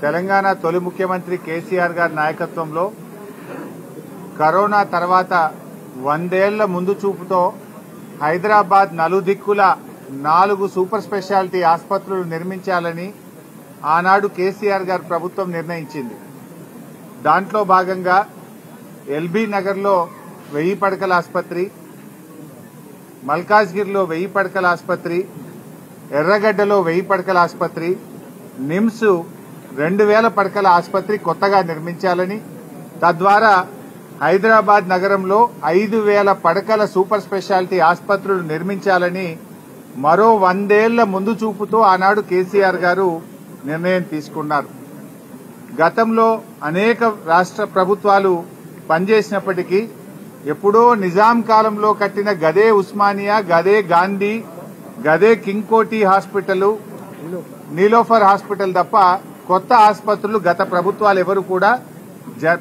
తెలంగాణ తొలి ముఖ్యమంత్రి కేసీఆర్ గారి నాయకత్వంలో కరోనా తర్వాత 100 ఏళ్ల ముందు చూపుతో హైదరాబాద్ నలుదిక్కుల 4 సూపర్ స్పెషాలిటీ ఆసుపత్రులు నిర్మించాలని ఆనాడు కేసీఆర్ గారి ప్రభుత్వం నిర్ణయించింది. దాంట్లో భాగంగా ఎల్బీ నగర్లో 1000 పడకల ఆసుపత్రి, మల్కాజ్గిరిలో 1000 పడకల ఆసుపత్రి, ఎర్రగడ్డలో 1000 పడకల ఆసుపత్రి, నిమ్స్ 2000 పడకల ఆసుపత్రి కొత్తగా నిర్మించాలని, తద్వారా హైదరాబాద్ నగరంలో 5000 పడకల సూపర్ స్పెషాలిటీ ఆసుపత్రులు నిర్మించాలని మరో 100 ఏళ్ల ముందు చూపుతో ఆనాడు కేసీఆర్ గారు నిర్ణయం తీసుకున్నారు. గతంలో అనేక రాష్ట్ర ప్రభుత్వాలు పనిచేసినప్పటికీ ఎప్పుడో నిజాం కాలంలో కట్టిన గదే ఉస్మానియా, గదే గాంధీ, గదే కింగ్ కోటి హాస్పిటల్, నీలోఫర్ హాస్పిటల్ తప్ప కొత్త ఆసుపత్రులు గత ప్రభుత్వాలు ఎవరు కూడా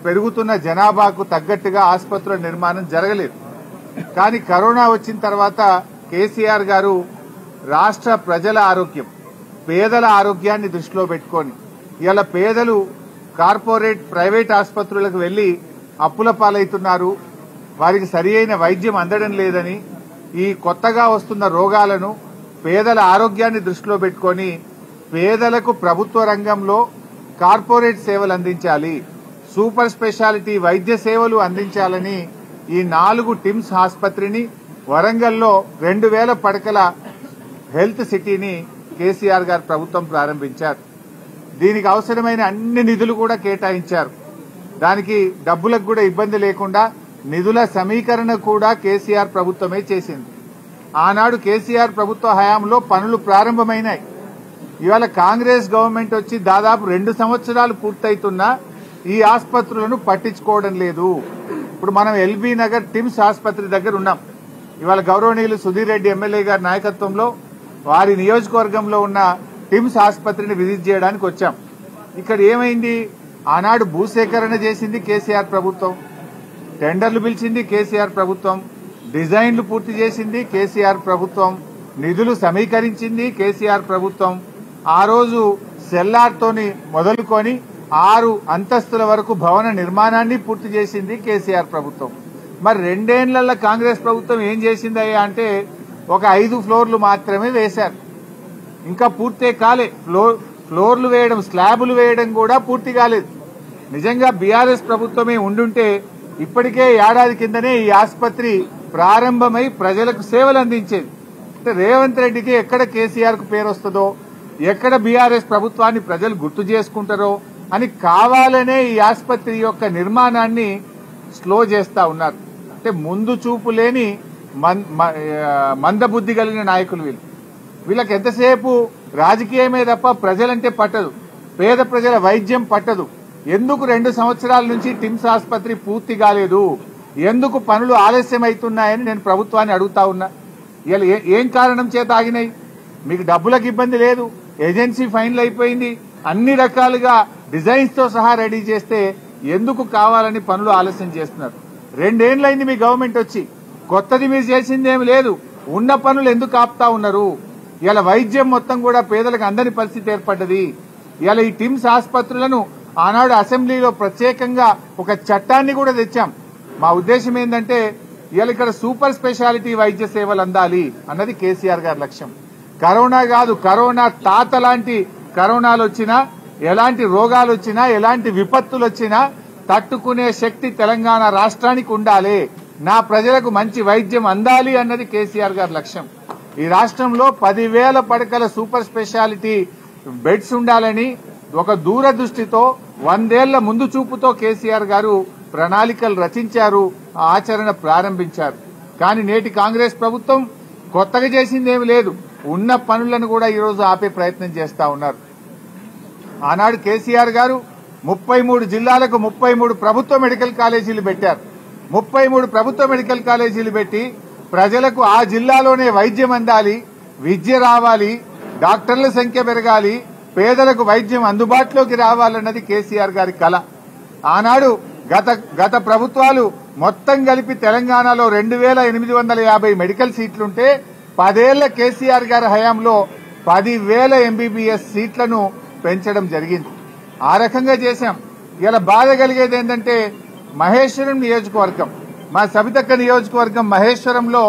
పెరుగుతున్న జనాభాకు తగ్గట్టుగా ఆసుపత్రుల నిర్మాణం జరగలేదు. కానీ కరోనా వచ్చిన తర్వాత కేసీఆర్ గారు రాష్ట్ర ప్రజల ఆరోగ్యం, పేదల ఆరోగ్యాన్ని దృష్టిలో పెట్టుకొని ఇలా పేదలు కార్పొరేట్ ప్రైవేట్ ఆసుపత్రులకు వెళ్లి అప్పుల పాలవుతున్నారు, వారికి సరియైన వైద్యం అందడం లేదని, ఈ కొత్తగా వస్తున్న రోగాలను పేదల ఆరోగ్యాన్ని దృష్టిలో పెట్టుకొని పేదలకు ప్రభుత్వ రంగంలో కార్పొరేట్ సేవలు అందించాలి, సూపర్ స్పెషాలిటీ వైద్య సేవలు అందించాలని ఈ 4 టిమ్స్ ఆసుపత్రిని, వరంగల్లో 2000 పడకల హెల్త్ సిటీని కేసీఆర్ గారు ప్రభుత్వం ప్రారంభించారు. దీనికి అవసరమైన అన్ని నిధులు కూడా కేటాయించారు. దానికి డబ్బులకు కూడా ఇబ్బంది లేకుండా నిధుల సమీకరణ కూడా కేసీఆర్ ప్రభుత్వమే చేసింది. ఆనాడు కేసీఆర్ ప్రభుత్వ హయాంలో పనులు ప్రారంభమైనాయి. ఇవాళ కాంగ్రెస్ గవర్నమెంట్ వచ్చి దాదాపు 2 సంవత్సరాలు పూర్తయితున్నా ఈ ఆసుపత్రులను పట్టించుకోవడం లేదు. ఇప్పుడు మనం ఎల్బీ నగర్ టిమ్స్ ఆసుపత్రి దగ్గర ఉన్నాం. ఇవాళ గౌరవనీయులు సుధీర్ రెడ్డి ఎమ్మెల్యే గారి నాయకత్వంలో వారి నియోజకవర్గంలో ఉన్న టిమ్స్ ఆసుపత్రిని విజిట్ చేయడానికి వచ్చాం. ఇక్కడ ఏమైంది? ఆనాడు భూసేకరణ చేసింది కేసీఆర్ ప్రభుత్వం, టెండర్లు పిలిచింది కేసీఆర్ ప్రభుత్వం, డిజైన్లు పూర్తి చేసింది కేసీఆర్ ప్రభుత్వం, నిధులు సమీకరించింది కేసీఆర్ ప్రభుత్వం. ఆ రోజు సెల్లార్తోని మొదలుకొని 6 అంతస్తుల వరకు భవన నిర్మాణాన్ని పూర్తి చేసింది కేసీఆర్ ప్రభుత్వం. మరి 2 ఏళ్లలో కాంగ్రెస్ ప్రభుత్వం ఏం చేసిందయ్యా అంటే ఒక 5 ఫ్లోర్లు మాత్రమే వేశారు. ఇంకా పూర్తే కాలే. ఫ్లోర్లు వేయడం, స్లాబులు వేయడం కూడా పూర్తి కాలేదు. నిజంగా బీఆర్ఎస్ ప్రభుత్వమే ఉండుంటే ఇప్పటికే ఏడాది కిందనే ఈ ఆసుపత్రి ప్రారంభమై ప్రజలకు సేవలు అందించేది. అంటే రేవంత్ రెడ్డికి ఎక్కడ కేసీఆర్ కు పేరు వస్తుందో, ఎక్కడ బీఆర్ఎస్ ప్రభుత్వాన్ని ప్రజలు గుర్తు చేసుకుంటారో అని కావాలనే ఈ ఆసుపత్రి యొక్క నిర్మాణాన్ని స్లో చేస్తా ఉన్నారు. అంటే ముందు చూపు లేని మందబుద్ధి కలిగిన నాయకులు వీళ్ళకి ఎంతసేపు రాజకీయమే తప్ప ప్రజలంటే పట్టదు, పేద ప్రజల వైద్యం పట్టదు. ఎందుకు 2 సంవత్సరాల నుంచి టిమ్స్ ఆసుపత్రి పూర్తి కాలేదు, ఎందుకు పనులు ఆలస్యం అవుతున్నాయని నేను ప్రభుత్వాన్ని అడుగుతా ఉన్నా. ఇలా ఏం కారణం చేత ఆగినాయి? మీకు డబ్బులకు ఇబ్బంది లేదు, ఏజెన్సీ ఫైన్లు అయిపోయింది, అన్ని రకాలుగా డిజైన్స్ తో సహా రెడీ చేస్తే ఎందుకు కావాలని పనులు ఆలస్యం చేస్తున్నారు? 2 ఏళ్లైంది మీ గవర్నమెంట్ వచ్చి, కొత్తది మీరు చేసిందేమి లేదు. ఉన్న పనులు ఎందుకు ఆపుతా ఉన్నారు? ఇలా వైద్యం మొత్తం కూడా పేదలకు అందని పరిస్థితి ఏర్పడ్డది. ఇలా ఈ టిమ్స్ ఆసుపత్రులను ఆనాడు అసెంబ్లీలో ప్రత్యేకంగా ఒక చట్టాన్ని కూడా తెచ్చాం. మా ఉద్దేశం ఏంటంటే ఇలా ఇక్కడ సూపర్ స్పెషాలిటీ వైద్య సేవలు అందాలి అన్నది కేసీఆర్ గారి లక్ష్యం. కరోనా కాదు, కరోనా తాత లాంటి కరోనాలు వచ్చినా, ఎలాంటి రోగాలు వచ్చినా, ఎలాంటి విపత్తులు వచ్చినా తట్టుకునే శక్తి తెలంగాణ రాష్ట్రానికి ఉండాలి, నా ప్రజలకు మంచి వైద్యం అందాలి అన్నది కేసీఆర్ గారి లక్ష్యం. ఈ రాష్ట్రంలో 10,000 పడకల సూపర్ స్పెషాలిటీ బెడ్స్ ఉండాలని ఒక దూరదృష్టితో 100 ఏళ్ల ముందు చూపుతో కేసీఆర్ గారు ప్రణాళికలు రచించారు, ఆచరణ ప్రారంభించారు. కానీ నేటి కాంగ్రెస్ ప్రభుత్వం కొత్తగా చేసిందేమి లేదు, ఉన్న పనులను కూడా ఈరోజు ఆపే ప్రయత్నం చేస్తా ఉన్నారు. ఆనాడు కేసీఆర్ గారు 33 జిల్లాలకు 33 ప్రభుత్వ మెడికల్ కాలేజీలు పెట్టారు. 33 ప్రభుత్వ మెడికల్ కాలేజీలు పెట్టి ప్రజలకు ఆ జిల్లాలోనే వైద్యం అందాలి, విద్య రావాలి, డాక్టర్ల సంఖ్య పెరగాలి, పేదలకు వైద్యం అందుబాటులోకి రావాలన్నది కేసీఆర్ గారి కల. ఆనాడు గత ప్రభుత్వాలు మొత్తం కలిపి తెలంగాణలో 2850 మెడికల్ సీట్లుంటే 10 ఏళ్ల కేసీఆర్ గారి హయాంలో 10,000 ఎంబీబీఎస్ సీట్లను పెంచడం జరిగింది. ఆ రకంగా చేశాం. ఇలా బాధ కలిగేది ఏంటంటే మహేశ్వరం నియోజకవర్గం, మా సబితక్క నియోజకవర్గం మహేశ్వరంలో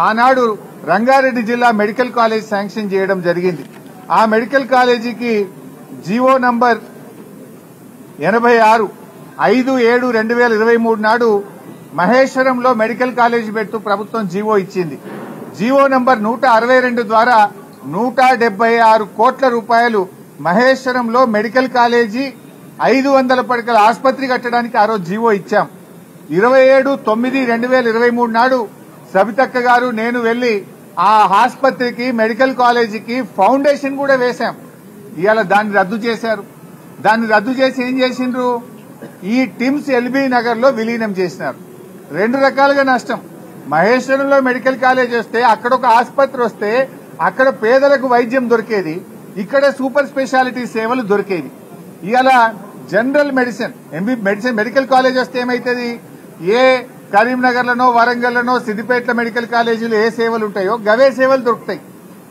ఆనాడు రంగారెడ్డి జిల్లా మెడికల్ కాలేజ్ శాంక్షన్ చేయడం జరిగింది. ఆ మెడికల్ కాలేజీకి జీవో నంబర్ 86 5/7/2023 నాడు మహేశ్వరంలో మెడికల్ కాలేజీ పెడుతూ ప్రభుత్వం జీవో ఇచ్చింది. జీవో నంబర్ 162 ద్వారా 176 కోట్ల రూపాయలు మహేశ్వరంలో మెడికల్ కాలేజీ 500 పడకల ఆసుపత్రి కట్టడానికి ఆ రోజు జీవో ఇచ్చాం. 27/9/2023 నాడు సబితక్క గారు నేను వెళ్లి ఆ ఆసుపత్రికి మెడికల్ కాలేజీకి ఫౌండేషన్ కూడా వేశాం. ఇవాళ దాన్ని రద్దు చేశారు. దాన్ని రద్దు చేసి ఏం చేసిండ్రు, ఈ టిమ్స్ ఎల్బీ నగర్ లో విలీనం చేసినారు. రెండు రకాలుగా నష్టం. మహేశ్వరంలో మెడికల్ కాలేజ్ వస్తే అక్కడ ఒక ఆసుపత్రి వస్తే అక్కడ పేదలకు వైద్యం దొరికేది, ఇక్కడ సూపర్ స్పెషాలిటీ సేవలు దొరికేది. ఇవాళ జనరల్ మెడిసిన్ మెడికల్ కాలేజ్ వస్తే ఏమైతుంది, ఏ కరీంనగర్ లోనో వరంగల్ లోనో సిద్దిపేట మెడికల్ కాలేజీలో ఏ సేవలు ఉంటాయో గవే సేవలు దొరుకుతాయి.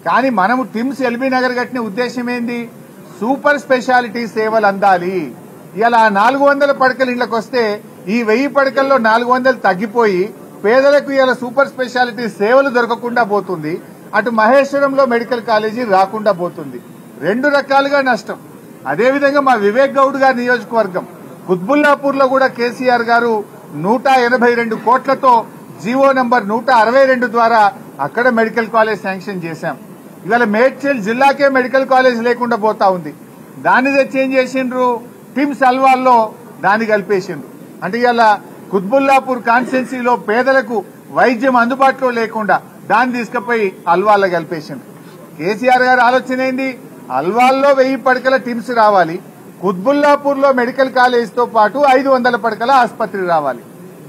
కానీ మనము టిమ్స్ ఎల్బీ నగర్ కట్టిన ఉద్దేశం ఏంది, సూపర్ స్పెషాలిటీ సేవలు అందాలి. ఇలా 400 పడకల ఇళ్లకు వస్తే ఈ 1000 పడకల్లో 400 తగ్గిపోయి పేదలకు ఇలా సూపర్ స్పెషాలిటీ సేవలు దొరకకుండా పోతుంది. అటు మహేశ్వరంలో మెడికల్ కాలేజీ రాకుండా పోతుంది. రెండు రకాలుగా నష్టం. అదేవిధంగా మా వివేక్ గౌడ్ గారి నియోజకవర్గం కుత్బుల్లాపూర్ లో కూడా కేసీఆర్ గారు 182 కోట్లతో జీవో నంబర్ 162 ద్వారా అక్కడ మెడికల్ కాలేజ్ శాంక్షన్ చేశాం. ఇవాళ మేడ్చల్ జిల్లాకే మెడికల్ కాలేజ్ లేకుండా పోతా ఉంది. దాన్ని తెచ్చి ఏం చేసిండ్రు, టిమ్స్ అల్వాల్లో దాన్ని కలిపేసిండ్రు. అంటే ఇవాళ కుత్బుల్లాపూర్ కాన్స్టిట్యున్సీలో పేదలకు వైద్యం అందుబాటులో లేకుండా దాన్ని తీసుకుపోయి అల్వాల్లో కలిపేసిండ్రు. కేసీఆర్ గారి ఆలోచన ఏంది, అల్వాల్లో 1000 పడకల టిమ్స్ రావాలి, కుత్బుల్లాపూర్ లో మెడికల్ కాలేజ్ తో పాటు 500 పడకల ఆసుపత్రి రావాలి.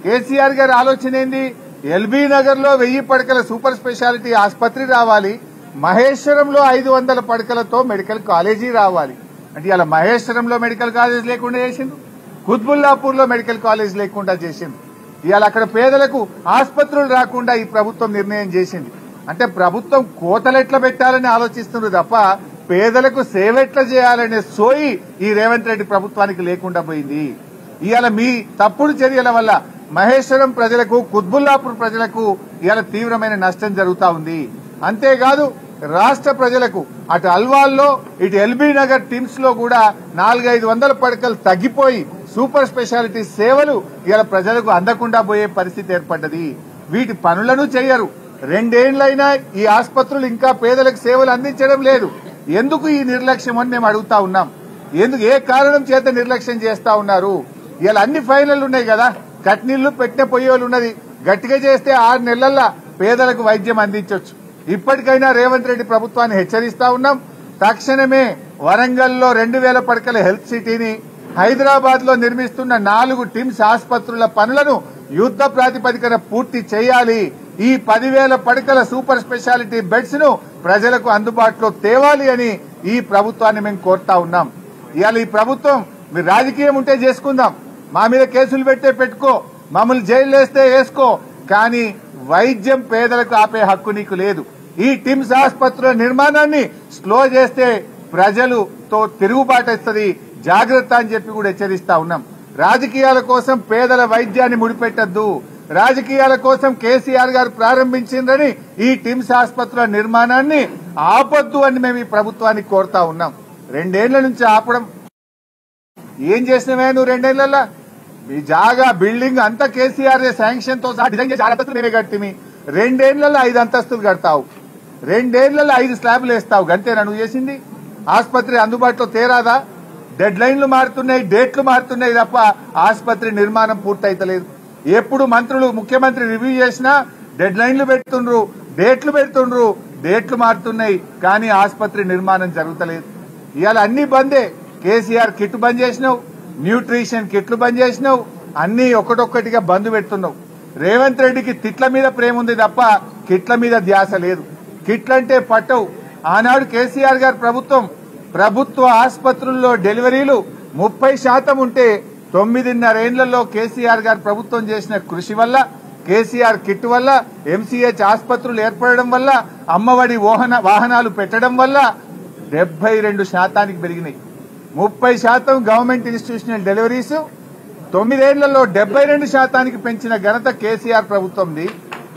కేసీఆర్ గారి ఆలోచన ఏంది, ఎల్బీ నగర్ లో 1000 పడకల సూపర్ స్పెషాలిటీ ఆసుపత్రి రావాలి, మహేశ్వరంలో 500 పడకలతో మెడికల్ కాలేజీ రావాలి. అంటే ఇలా మహేశ్వరంలో మెడికల్ కాలేజ్ లేకుండా చేసిండు, కుత్బుల్లాపూర్ లో మెడికల్ కాలేజ్ లేకుండా చేసిండు. ఇవాళ అక్కడ పేదలకు ఆసుపత్రులు రాకుండా ఈ ప్రభుత్వం నిర్ణయం చేసింది. అంటే ప్రభుత్వం కోతలెట్ల పెట్టాలని ఆలోచిస్తుంది తప్ప పేదలకు సేవెట్లా చేయాలనే సోయి ఈ రేవంత్ రెడ్డి ప్రభుత్వానికి లేకుండా పోయింది. ఇవాళ మీ తప్పుడు చర్యల వల్ల మహేశ్వరం ప్రజలకు, కుత్బుల్లాపూర్ ప్రజలకు ఇవాళ తీవ్రమైన నష్టం జరుగుతా ఉంది. అంతేకాదు రాష్ట్ర ప్రజలకు అటు అల్వాల్లో ఇటు ఎల్బీ నగర్ టిమ్స్ లో కూడా 400-500 పడకలు తగ్గిపోయి సూపర్ స్పెషాలిటీ సేవలు ఇవాళ ప్రజలకు అందకుండా పోయే పరిస్థితి ఏర్పడ్డది. వీటి పనులను చేయరు. 2 ఏళ్లైనా ఈ ఆసుపత్రులు ఇంకా పేదలకు సేవలు అందించడం లేదు. ఎందుకు ఈ నిర్లక్ష్యం అని మేము అడుగుతా ఉన్నాం. ఎందుకు, ఏ కారణం చేత నిర్లక్ష్యం చేస్తా ఉన్నారు? ఇలా అన్ని ఫైనల్ ఉన్నాయి కదా, కట్నీళ్లు పెట్టిన పొయ్యోలు ఉన్నది. గట్టిగా చేస్తే 6 నెలల్లో పేదలకు వైద్యం అందించవచ్చు. ఇప్పటికైనా రేవంత్ రెడ్డి ప్రభుత్వాన్ని హెచ్చరిస్తా ఉన్నాం. తక్షణమే వరంగల్లో 2000 పడకల హెల్త్ సిటీని, హైదరాబాద్ లో నిర్మిస్తున్న 4 టిమ్స్ ఆసుపత్రుల పనులను యుద్ధ ప్రాతిపదికన పూర్తి చేయాలి. ఈ 10,000 పడకల సూపర్ స్పెషాలిటీ బెడ్స్ ను ప్రజలకు అందుబాటులో తేవాలి అని ఈ ప్రభుత్వాన్ని మేము కోరుతా ఉన్నాం. ఇవాళ ఈ ప్రభుత్వం, మీరు రాజకీయం ఉంటే చేసుకుందాం, మా మీద కేసులు పెట్టుకో, మమ్మల్ని జైలు వేస్తే వేసుకో, కానీ వైద్యం పేదలకు ఆపే హక్కు నీకు లేదు. ఈ టిమ్స్ ఆసుపత్రుల నిర్మాణాన్ని స్లో చేస్తే ప్రజలతో తిరుగుబాటు వస్తుంది, జాగ్రత్త అని చెప్పి కూడా హెచ్చరిస్తా ఉన్నాం. రాజకీయాల కోసం పేదల వైద్యాన్ని ముడిపెట్టద్దు. రాజకీయాల కోసం కేసీఆర్ గారు ప్రారంభించిందని ఈ టిమ్స్ ఆసుపత్రుల నిర్మాణాన్ని ఆపొద్దు అని మేము ఈ ప్రభుత్వాన్ని కోరుతా ఉన్నాం. 2 ఏళ్ల నుంచి ఆపడం, ఏం చేసినవే నువ్వు 2 ఏళ్లలో? మీ జాగా బిల్డింగ్ అంతా కేసీఆర్ శాంక్షన్ తో సహా డిజైన్ చేసి 6 అంతస్తులు నేనే కట్టిమి. 2 ఏళ్లలో 5 అంతస్తులు కడతావు, 2 ఏళ్లలో 5 స్లాబ్లు వేస్తావు. గంతేనా నువ్వు చేసింది? ఆసుపత్రి అందుబాటులో తేరాదా? డెడ్ లైన్లు మారుతున్నాయి, డేట్లు మారుతున్నాయి తప్ప ఆసుపత్రి నిర్మాణం పూర్తయితలేదు. ఎప్పుడు మంత్రులు, ముఖ్యమంత్రి రివ్యూ చేసినా డెడ్ లైన్లు పెడుతుండ్రు, డేట్లు పెడుతుండ్రు, డేట్లు మారుతున్నాయి, కానీ ఆసుపత్రి నిర్మాణం జరుగుతలేదు. ఇవాళ అన్ని బందే. కేసీఆర్ కిట్ బంద్ చేసినావు, న్యూట్రిషన్ కిట్లు బంద్ చేసినావు, అన్ని ఒకటొక్కటిగా బంద్ పెడుతున్నావు. రేవంత్ రెడ్డికి తిట్ల మీద ప్రేమ ఉంది తప్ప కిట్ల మీద ధ్యాస లేదు. కిట్లంటే పట్టవు. ఆనాడు కేసీఆర్ గారి ప్రభుత్వ ఆసుపత్రుల్లో డెలివరీలు 30% ఉంటే 9.5 ఏళ్లలో కేసీఆర్ గారి ప్రభుత్వం చేసిన కృషి వల్ల, కేసీఆర్ కిట్ వల్ల, ఎంసీహెచ్ ఆసుపత్రులు ఏర్పడడం వల్ల, అమ్మఒడి వాహనాలు పెట్టడం వల్ల 72% పెరిగినాయి. 30% గవర్నమెంట్ ఇన్స్టిట్యూషనల్ డెలివరీస్ 9 ఏళ్లలో 72% పెంచిన ఘనత కేసీఆర్ ప్రభుత్వంది.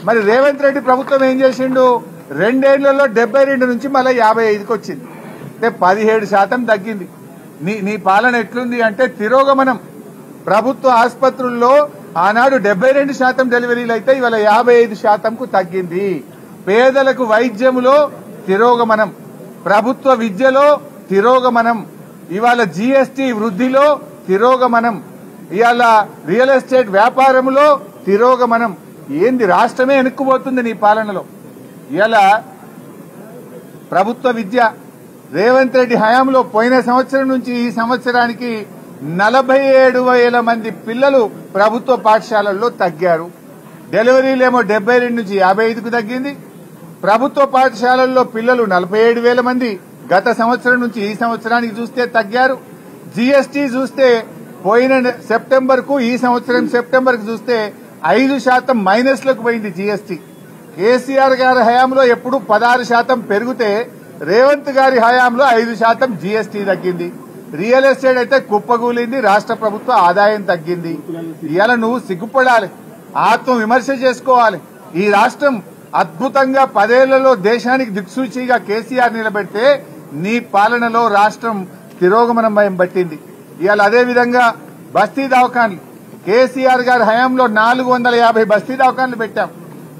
మరి రేవంత్ రెడ్డి ప్రభుత్వం ఏం చేసిండు? 2 ఏళ్లలో 72 నుంచి మళ్ళీ 55కి వచ్చింది. అంటే 17% తగ్గింది. నీ పాలన ఎట్లుంది అంటే తిరోగమనం. ప్రభుత్వ ఆసుపత్రుల్లో ఆనాడు 72% డెలివరీలు అయితే ఇవాళ 55%కు తగ్గింది. పేదలకు వైద్యములో తిరోగమనం, ప్రభుత్వ విద్యలో తిరోగమనం, ఇవాళ జీఎస్టీ వృద్ధిలో తిరోగమనం, ఇవాళ రియల్ ఎస్టేట్ వ్యాపారంలో తిరోగమనం. ఏంది రాష్ట్రమే వెనుక్కుపోతుంది నీ పాలనలో. ఇవాళ ప్రభుత్వ విద్య రేవంత్ రెడ్డి హయాంలో పోయిన సంవత్సరం నుంచి ఈ సంవత్సరానికి 47,000 మంది పిల్లలు ప్రభుత్వ పాఠశాలల్లో తగ్గారు. డెలివరీలేమో 72 నుంచి 55కు తగ్గింది. ప్రభుత్వ పాఠశాలల్లో పిల్లలు 47,000 మంది గత సంవత్సరం నుంచి ఈ సంవత్సరానికి చూస్తే తగ్గారు. జీఎస్టీ చూస్తే పోయిన సెప్టెంబర్ కు ఈ సంవత్సరం సెప్టెంబర్ కు చూస్తే 5% మైనస్లకు పోయింది జీఎస్టీ. కేసీఆర్ గారి హయాంలో ఎప్పుడు 16% పెరిగితే రేవంత్ గారి హయాంలో 5% జీఎస్టీ తగ్గింది. రియల్ ఎస్టేట్ అయితే కుప్పగూలింది, రాష్ట్ర ప్రభుత్వ ఆదాయం తగ్గింది. ఇవాళ నువ్వు సిగ్గుపడాలి, ఆత్మ విమర్శ చేసుకోవాలి. ఈ రాష్ట్రం అద్భుతంగా 10 ఏళ్లలో దేశానికి దిక్సూచిగా కేసీఆర్ నిలబెడితే నీ పాలనలో రాష్ట్రం తిరోగమనం పట్టింది. ఇవాళ అదేవిధంగా బస్తీ దవాఖాన్లు కేసీఆర్ గారి హయాంలో 450 బస్తీ దవాఖాన్లు పెట్టాం.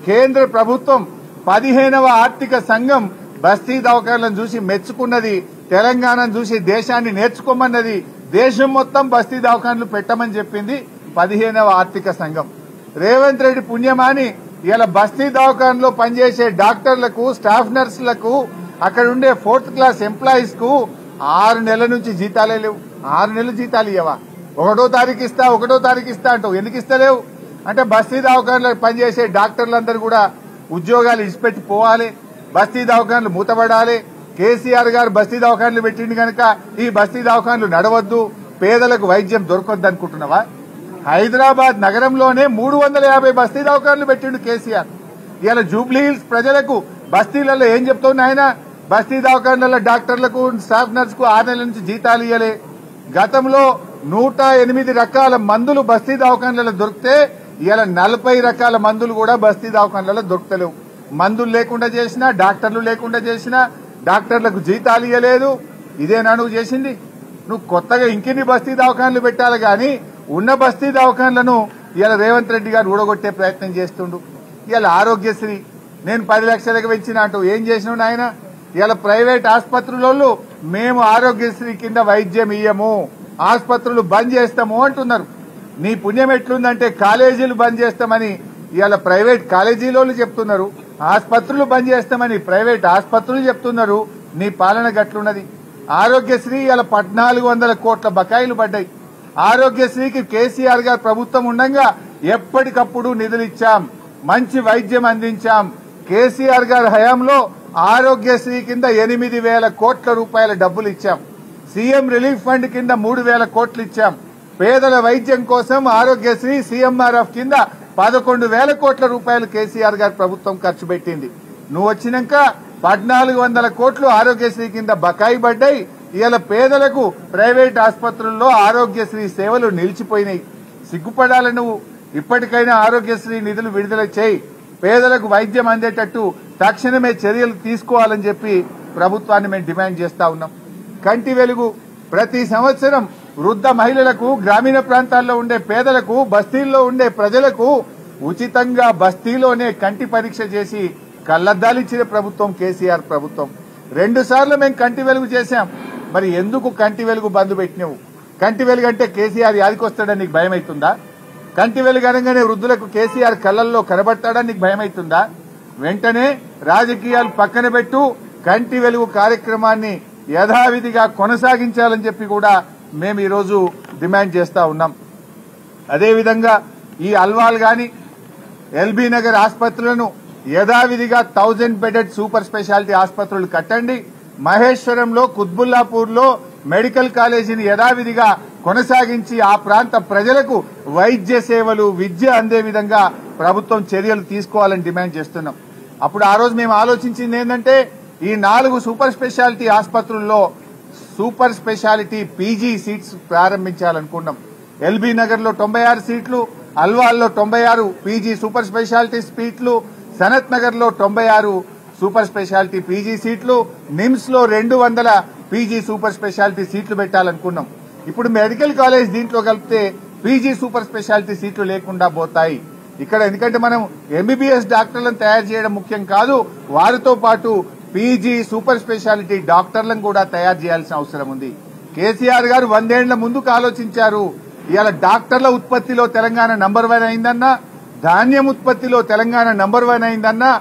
కేంద్ర ప్రభుత్వం 15వ ఆర్థిక సంఘం బస్తీ దవాఖాన్లను చూసి మెచ్చుకున్నది. తెలంగాణను చూసి దేశాన్ని నేర్చుకోమన్నది. దేశం మొత్తం బస్తీ దవాఖాన్లు పెట్టమని చెప్పింది 15వ ఆర్థిక సంఘం. రేవంత్ రెడ్డి పుణ్యమాని ఇలా బస్తీ దవాఖాన్లో పనిచేసే డాక్టర్లకు, స్టాఫ్ నర్సులకు, అక్కడ ఉండే 4th క్లాస్ ఎంప్లాయీస్ కు 6 నెలల నుంచి జీతాలే లేవు. 6 నెలల జీతాలు ఇవ్వవా? 1వ తారీఖు ఇస్తా అంటావు. ఎందుకు ఇస్తలేవు అంటే బస్తీ దవాఖాన్లో పనిచేసే డాక్టర్లందరూ కూడా ఉద్యోగాలు ఇచ్చిపెట్టి పోవాలి, బస్తీ దవాఖాన్లు మూతపడాలి. కేసీఆర్ గారు బస్తీ దవాఖాన్లు పెట్టింది కనుక ఈ బస్తీ దవాఖాన్లు నడవద్దు, పేదలకు వైద్యం దొరకొద్దు అనుకుంటున్నావా? హైదరాబాద్ నగరంలోనే 350 బస్తీ దవాఖాన్లు పెట్టిండు కేసీఆర్. ఇవాళ జూబ్లీ హిల్స్ ప్రజలకు బస్తీలలో ఏం చెప్తున్నా ఆయన? బస్తీ దవాఖాన్లలో డాక్టర్లకు, స్టాఫ్ నర్స్ కు 6 నెలల నుంచి జీతాలు ఇవ్వలే. గతంలో 108 రకాల మందులు బస్తీ దవాఖాన్లలో దొరికితే ఇవాళ 40 రకాల మందులు కూడా బస్తీ దవాఖాన్లలో దొరకలేవు. మందులు లేకుండా చేసినా, డాక్టర్లు లేకుండా చేసినా, డాక్టర్లకు జీతాలు ఇవ్వలేదు. ఇదేనా నువ్వు చేసింది? నువ్వు కొత్తగా ఇంకెన్ని బస్తీ దవాఖాన్లు పెట్టాలి గాని ఉన్న బస్తీ దవాఖాన్లను ఇవాళ రేవంత్ రెడ్డి గారు ఊడగొట్టే ప్రయత్నం చేస్తుండు. ఇవాళ ఆరోగ్యశ్రీ నేను 10 లక్షలకు పెంచిన అంటూ ఏం చేసినావు నాయన? ఇవాళ ప్రైవేట్ ఆసుపత్రులలో మేము ఆరోగ్యశ్రీ కింద వైద్యం ఇయ్యము, ఆసుపత్రులు బంద్ చేస్తాము అంటున్నారు. నీ పుణ్యం ఎట్లుందంటే కాలేజీలు బంద్ చేస్తామని ఇవాళ ప్రైవేట్ కాలేజీలోళ్ళు చెప్తున్నారు, ఆసుపత్రులు బంద్ చేస్తామని ప్రైవేట్ ఆసుపత్రులు చెప్తున్నారు. నీ పాలన గట్లున్నది. ఆరోగ్యశ్రీ ఇవాళ 1400 కోట్ల బకాయిలు పడ్డాయి. ఆరోగ్యశ్రీకి కేసీఆర్ గారు ప్రభుత్వం ఉండగా ఎప్పటికప్పుడు నిధులు ఇచ్చాం, మంచి వైద్యం అందించాం. కేసీఆర్ గారి హయాంలో ఆరోగ్యశ్రీ కింద 8,000 కోట్ల రూపాయల డబ్బులు ఇచ్చాం. సీఎం రిలీఫ్ ఫండ్ కింద 3,000 కోట్లు ఇచ్చాం. పేదల వైద్యం కోసం ఆరోగ్యశ్రీ సీఎంఆర్ఎఫ్ కింద 11,000 కోట్ల రూపాయలు కేసీఆర్ గారి ప్రభుత్వం ఖర్చు పెట్టింది. నువ్వు వచ్చినాక 1,400 కోట్లు ఆరోగ్యశ్రీ కింద బకాయి పడ్డాయి. ఇవాళ పేదలకు ప్రైవేట్ ఆసుపత్రుల్లో ఆరోగ్యశ్రీ సేవలు నిలిచిపోయినాయి. సిగ్గుపడాలి నువ్వు. ఇప్పటికైనా ఆరోగ్యశ్రీ నిధులు విడుదల చేయి, పేదలకు వైద్యం అందేటట్టు తక్షణమే చర్యలు తీసుకోవాలని చెప్పి ప్రభుత్వాన్ని మేము డిమాండ్ చేస్తా ఉన్నాం. కంటి వెలుగు ప్రతి సంవత్సరం వృద్ధ మహిళలకు, గ్రామీణ ప్రాంతాల్లో ఉండే పేదలకు, బస్తీల్లో ఉండే ప్రజలకు ఉచితంగా బస్తీలోనే కంటి పరీక్ష చేసి కళ్లద్దాలిచ్చిన ప్రభుత్వం కేసీఆర్ ప్రభుత్వం. 2 సార్లు మేము కంటి వెలుగు చేశాం. మరి ఎందుకు కంటి వెలుగు బంద్ పెట్టినావు? కంటి వెలుగు అంటే కేసీఆర్ యాదికొస్తాడని నీకు భయమైతుందా? కంటి వెలుగు అనగానే వృద్ధులకు కేసీఆర్ కళ్లల్లో కనబడతాడని నీకు భయమైతుందా? వెంటనే రాజకీయాలు పక్కన పెట్టు, కంటి వెలుగు కార్యక్రమాన్ని యథావిధిగా కొనసాగించాలని చెప్పి కూడా మేము ఈరోజు డిమాండ్ చేస్తా ఉన్నాం. అదేవిధంగా ఈ అల్వాల్ గాని, ఎల్బీ నగర్ ఆసుపత్రులను యథావిధిగా 1000 బెడెడ్ సూపర్ స్పెషాలిటీ ఆసుపత్రులు కట్టండి. మహేశ్వరంలో, కుత్బుల్లాపూర్లో మెడికల్ కాలేజీని యథావిధిగా కొనసాగించి ఆ ప్రాంత ప్రజలకు వైద్య సేవలు, విద్య అందే విధంగా ప్రభుత్వం చర్యలు తీసుకోవాలని డిమాండ్ చేస్తున్నాం. అప్పుడు ఆ రోజు మేము ఆలోచించింది ఏంటంటే ఈ 4 సూపర్ స్పెషాలిటీ ఆసుపత్రుల్లో సూపర్ స్పెషాలిటీ పీజీ సీట్స్ ప్రారంభించాలనుకున్నాం. ఎల్బీ నగర్ లో 96 సీట్లు, అల్వాల్లో 96 పీజీ సూపర్ స్పెషాలిటీ సీట్లు, సనత్ నగర్ లో 96 సూపర్ స్పెషాలిటీ పీజీ సీట్లు, నిమ్స్ లో 200 పీజీ సూపర్ స్పెషాలిటీ సీట్లు పెట్టాలనుకున్నాం. ఇప్పుడు మెడికల్ కాలేజ్ దీంట్లో కలిపితే పీజీ సూపర్ స్పెషాలిటీ సీట్లు లేకుండా పోతాయి. ఇక్కడ ఎందుకంటే మనం ఎంబీబీఎస్ డాక్టర్లను తయారు చేయడం ముఖ్యం కాదు, వారితో పాటు పీజీ సూపర్ స్పెషాలిటీ డాక్టర్లను కూడా తయారు చేయాల్సిన అవసరం ఉంది. కేసీఆర్ గారు 100 ఏళ్ల ముందుకు ఆలోచించారు. ఇవాళ డాక్టర్ల ఉత్పత్తిలో తెలంగాణ నంబర్ 1 అయిందన్నా, ధాన్యం ఉత్పత్తిలో తెలంగాణ నంబర్ 1 అయిందన్నా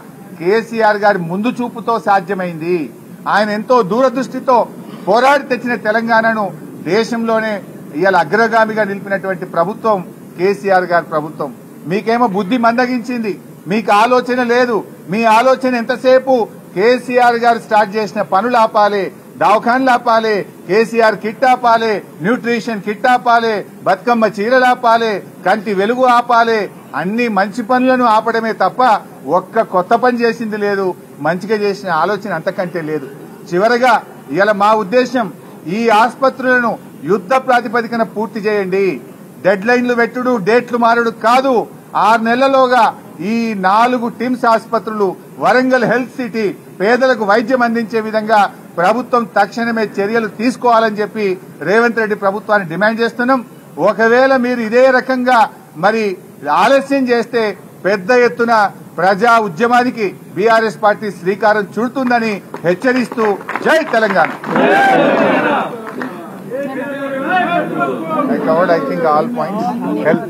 కేసీఆర్ గారి ముందు చూపుతో సాధ్యమైంది. ఆయన ఎంతో దూరదృష్టితో పోరాడి తెచ్చిన తెలంగాణను దేశంలోనే ఇవాళ అగ్రగామిగా నిలిపినటువంటి ప్రభుత్వం కేసీఆర్ గారి ప్రభుత్వం. మీకేమో బుద్ధి మందగించింది, మీకు ఆలోచన లేదు. మీ ఆలోచన ఎంతసేపు కేసీఆర్ గారు స్టార్ట్ చేసిన పనులు ఆపాలి, దవాఖాన్లు ఆపాలి, కేసీఆర్ కిట్ ఆపాలి, న్యూట్రిషన్ కిట్ ఆపాలి, బతుకమ్మ చీరలు ఆపాలి, కంటి వెలుగు ఆపాలి, అన్ని మంచి పనులను ఆపడమే తప్ప ఒక్క కొత్త పని చేసింది లేదు, మంచిగా చేసిన ఆలోచన అంతకంటే లేదు. చివరగా ఇవాళ మా ఉద్దేశం ఈ ఆసుపత్రులను యుద్ధ ప్రాతిపదికన పూర్తి చేయండి. డెడ్ లైన్లు పెట్టుడు, డేట్లు మారుడు కాదు. 6 నెలల్లోగా ఈ 4 టిమ్స్ ఆసుపత్రులు, వరంగల్ హెల్త్ సిటీ పేదలకు వైద్యం అందించే విధంగా ప్రభుత్వం తక్షణమే చర్యలు తీసుకోవాలని చెప్పి రేవంత్ రెడ్డి ప్రభుత్వాన్ని డిమాండ్ చేస్తున్నాం. ఒకవేళ మీరు ఇదే రకంగా మరి ఆలస్యం చేస్తే పెద్ద ఎత్తున ప్రజా ఉద్యమానికి బీఆర్ఎస్ పార్టీ శ్రీకారం చుడుతుందని హెచ్చరిస్తూ జై Telangana. I covered, I think, all points. Help.